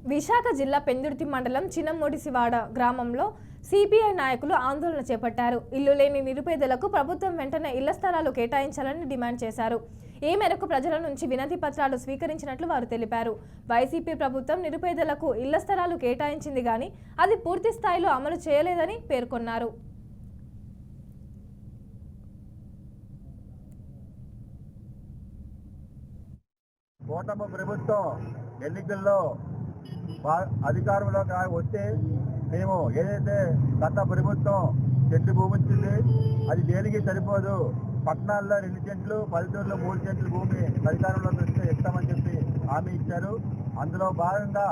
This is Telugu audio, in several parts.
విశాఖ జిల్లా పెందుర్తి మండలం చిన్నమోడిసివాడ గ్రామంలో సిపిఐ నాయకులు ఆందోళన చేపట్టారు. ఇల్లు లేని నిరుపేదలకు ప్రభుత్వం వెంటనే ఇళ్ల స్థలాలు కేటాయించాలని డిమాండ్ చేశారు. ఈ మేరకు ప్రజల నుంచి వినతి పత్రాలు స్వీకరించినట్లు వారు తెలిపారు. వైసీపీ ప్రభుత్వం నిరుపేదలకు ఇళ్ల స్థలాలు కేటాయించింది గాని అది పూర్తి స్థాయిలో అమలు చేయలేదని పేర్కొన్నారు. కూటమి ప్రభుత్వం ఎన్నికల్లో అధికారంలో వస్తే మేము ఏదైతే గత ప్రభుత్వం చెట్టు భూమి ఇచ్చింది అది దేనికి సరిపోదు, పట్టణాల్లో 2 సెంట్లు, పల్లెటూరులో 3 సెంట్లు భూమి అధికారంలోకి వస్తే ఇస్తామని చెప్పి హామీ ఇచ్చారు. అందులో భాగంగా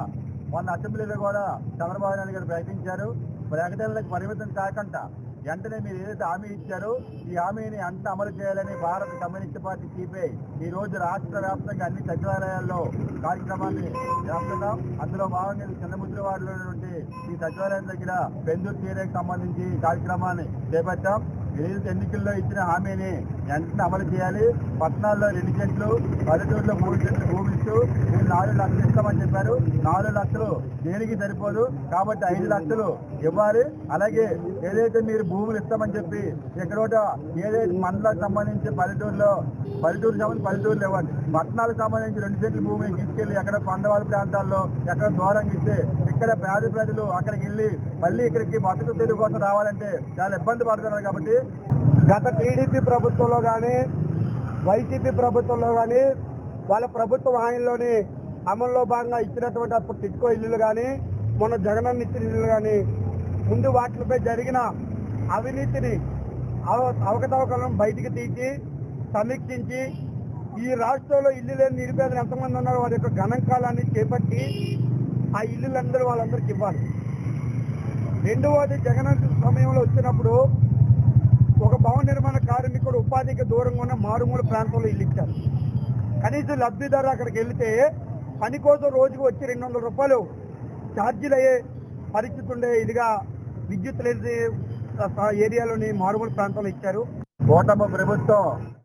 మొన్న అసెంబ్లీలో కూడా చంద్రబాబు నాయుడు గారు ప్రకటించారు. ప్రకటనలకు పరిమితం కాకుండా వెంటనే మీరు ఏదైతే హామీ ఇచ్చారో ఈ హామీని అంత అమలు చేయాలని భారత కమ్యూనిస్ట్ పార్టీ సిపిఐ ఈ రోజు రాష్ట్ర వ్యాప్తంగా అన్ని సచివాలయాల్లో కార్యక్రమాన్ని చేస్తున్నాం. అందులో భాగంగా చిన్నముద్రవాడలో ఉన్నటువంటి ఈ సచివాలయం దగ్గర పెందుర్తి ఏరియాకి సంబంధించి కార్యక్రమాన్ని చేపట్టాం. ఏదైతే ఎన్నికల్లో ఇచ్చిన హామీని వెంటనే అమలు చేయాలి. పట్టణాల్లో 2 సెంట్లు, పల్లెటూరులో 3 సెంట్లు భూమి ఇస్తూ మీరు 4 లక్షలు ఇస్తామని చెప్పారు. 4 లక్షలు దేనికి సరిపోదు కాబట్టి 5 లక్షలు ఇవ్వాలి. అలాగే ఏదైతే మీరు భూములు ఇస్తామని చెప్పి ఎక్కడోట ఏదైతే మండలకు సంబంధించి పల్లెటూరులు ఇవ్వండి. పట్టణాలకు సంబంధించి 2 సెంట్లు భూమిని తీసుకెళ్లి ఎక్కడ కొండవాళ్ళ ప్రాంతాల్లో ఎక్కడ దూరంగా ఇస్తే ఇక్కడ పేద ప్రజలు అక్కడికి వెళ్ళి మళ్ళీ ఇక్కడికి బతుకు తెరువు కోసం రావాలంటే చాలా ఇబ్బంది పడుతున్నారు. కాబట్టి గత టీడీపీ ప్రభుత్వంలో కానీ వైసీపీ ప్రభుత్వంలో కానీ వాళ్ళ ప్రభుత్వ హామీల్లోని అమల్లో భాగంగా ఇచ్చినటువంటి అప్పుడు టిట్కో ఇల్లులు కానీ మొన్న జగనన్న ఇచ్చిన ఇల్లులు కానీ ముందు వాటిపై జరిగిన అవినీతిని అవకతవకలను బయటికి తీసి సమీక్షించి ఈ రాష్ట్రంలో ఇల్లు లేని నిరుపేదలు ఎంతమంది ఉన్నారో వారి యొక్క గణాంకాలాన్ని చేపట్టి ఆ ఇల్లులందరూ వాళ్ళందరికీ ఇవ్వాలి. రెండవది జగనన్న సమయంలో వచ్చినప్పుడు ఒక భవన నిర్మాణ కార్మికుడు ఉపాధికి దూరంగా ఉన్న మారుమూల ప్రాంతంలో ఇల్లు ఇచ్చారు. కనీసం లబ్ధిదారు అక్కడికి వెళితే పని కోసం రోజుకు వచ్చి 200 రూపాయలు ఛార్జీలు అయ్యే పరిస్థితి ఉండే ఇదిగా విద్యుత్ లేని ఏరియాలోని మారుమూల ప్రాంతంలో ఇచ్చారు. కూటమి ప్రభుత్వం